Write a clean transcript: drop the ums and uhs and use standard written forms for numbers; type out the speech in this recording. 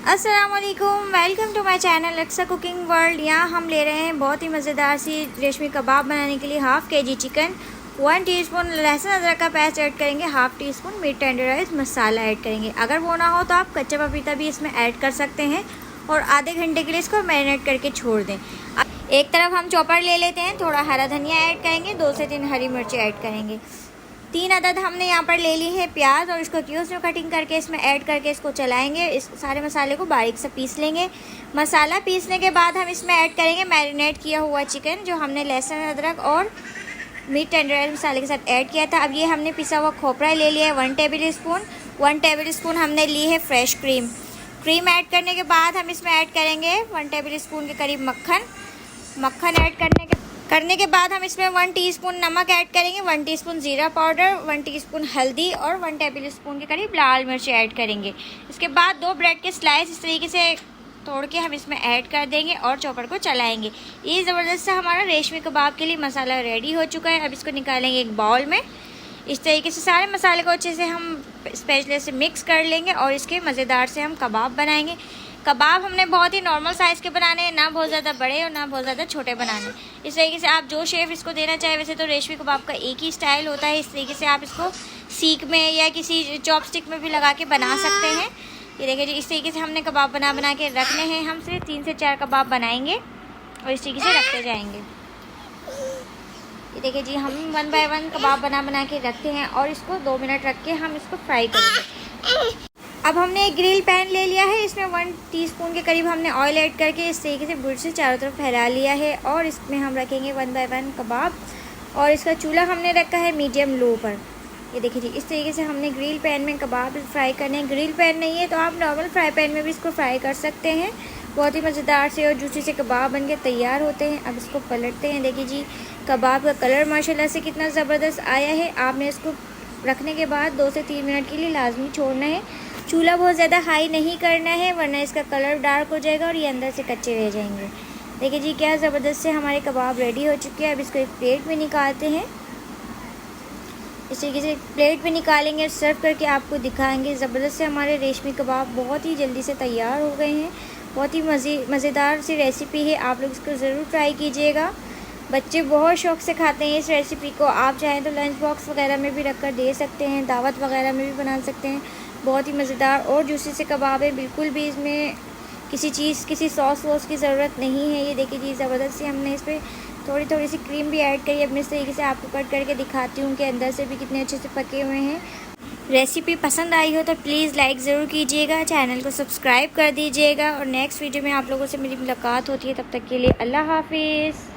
अस्सलामुअलैकुम, welcome to my channel Aqsa cooking world. यहाँ हम ले रहे हैं बहुत ही मज़ेदार सी रेशमी कबाब बनाने के लिए हाफ़ केजी चिकन, 1 टीस्पून लहसुन अदरक का पेस्ट ऐड करेंगे, half teaspoon meat tenderise मसाला ऐड करेंगे। अगर वो ना हो तो आप कच्चा पपीता भी इसमें ऐड कर सकते हैं और आधे घंटे के लिए इसको मैरिनेट करके छोड़ दें। एक तरफ हम चॉपर ले लेते हैं, थोड़ा हरा धनिया ऐड करेंगे, 2 से 3 हरी मिर्ची ऐड करेंगे। 3 अदद हमने यहाँ पर ले ली है प्याज और इसको क्यूब्स में कटिंग करके इसमें ऐड करके इसको चलाएंगे। इस सारे मसाले को बारीक से पीस लेंगे। मसाला पीसने के बाद हम इसमें ऐड करेंगे मैरिनेट किया हुआ चिकन, जो हमने लहसुन अदरक और मीट टेंडराइज मसाले के साथ ऐड किया था। अब ये हमने पिसा हुआ खोपरा ले लिया है 1 टेबल स्पून हमने ली है फ्रेश क्रीम ऐड करने के बाद हम इसमें ऐड करेंगे 1 टेबल स्पून के करीब मक्खन ऐड करने के बाद हम इसमें 1 टीस्पून नमक ऐड करेंगे, 1 टीस्पून ज़ीरा पाउडर, 1 टीस्पून हल्दी और 1 टेबल स्पून के करीब लाल मिर्च ऐड करेंगे। इसके बाद 2 ब्रेड के स्लाइस इस तरीके से तोड़ के हम इसमें ऐड कर देंगे और चॉपर को चलाएंगे। ये ज़बरदस्त हमारा रेशमी कबाब के लिए मसाला रेडी हो चुका है। अब इसको निकालेंगे एक बाउल में। इस तरीके से सारे मसाले को अच्छे से हम स्पैचुला से मिक्स कर लेंगे और इसके मज़ेदार से हम कबाब बनाएंगे। कबाब हमने बहुत ही नॉर्मल साइज़ के बनाने हैं, ना बहुत ज़्यादा बड़े और ना बहुत ज़्यादा छोटे बनाने। इस तरीके से आप जो शेप इसको देना चाहे, वैसे तो रेशमी कबाब का एक ही स्टाइल होता है। इस तरीके से आप इसको सीख में या किसी चॉपस्टिक में भी लगा के बना सकते हैं। ये देखिए जी, इस तरीके से हमने कबाब बना के रखने हैं। हम सिर्फ 3 से 4 कबाब बनाएंगे और इस तरीके से रखते जाएंगे। ये देखिए जी, हम 1 बाय 1 कबाब बना के रखते हैं और इसको 2 मिनट रख के हम इसको फ्राई करेंगे। अब हमने एक ग्रिल पैन ले लिया है, इसमें 1 टीस्पून के करीब हमने ऑयल ऐड करके इस तरीके से ब्रेड से चारों तरफ फैला लिया है और इसमें हम रखेंगे 1 बाय 1 कबाब और इसका चूल्हा हमने रखा है मीडियम लो पर। ये देखिए जी, इस तरीके से हमने ग्रिल पैन में कबाब फ्राई करने हैं। ग्रिल पैन नहीं है तो आप नॉर्मल फ्राई पैन में भी इसको फ्राई कर सकते हैं। बहुत ही मज़ेदार से और जूसी से कबाब बन के तैयार होते हैं। अब इसको पलटते हैं। देखिए जी, कबाब का कलर माशाल्लाह से कितना ज़बरदस्त आया है। आपने इसको रखने के बाद 2 से 3 मिनट के लिए लाजमी छोड़ना है। चूल्हा बहुत ज़्यादा हाई नहीं करना है, वरना इसका कलर डार्क हो जाएगा और ये अंदर से कच्चे रह जाएंगे। देखिए जी, क्या ज़बरदस्त से हमारे कबाब रेडी हो चुके हैं। अब इसको एक प्लेट में निकालते हैं। इस तरीके से प्लेट में निकालेंगे और सर्व करके आपको दिखाएंगे। ज़बरदस्त से हमारे रेशमी कबाब बहुत ही जल्दी से तैयार हो गए हैं। बहुत ही मज़ेदार सी रेसिपी है, आप लोग इसको ज़रूर ट्राई कीजिएगा। बच्चे बहुत शौक़ से खाते हैं इस रेसिपी को। आप चाहें तो लंच बॉक्स वगैरह में भी रख कर दे सकते हैं, दावत वगैरह में भी बना सकते हैं। बहुत ही मज़ेदार और जूसी से कबाब है। बिल्कुल भी इसमें किसी सॉस वॉस की ज़रूरत नहीं है। ये देखिए जी, ज़बरदस्त सी हमने इस पर थोड़ी सी क्रीम भी ऐड करी। अब मैं इस तरीके से आपको कट करके दिखाती हूँ कि अंदर से भी कितने अच्छे से पके हुए हैं। रेसिपी पसंद आई हो तो प्लीज़ लाइक ज़रूर कीजिएगा, चैनल को सब्सक्राइब कर दीजिएगा और नेक्स्ट वीडियो में आप लोगों से मेरी मुलाकात होती है। तब तक के लिए अल्लाह हाफिज़।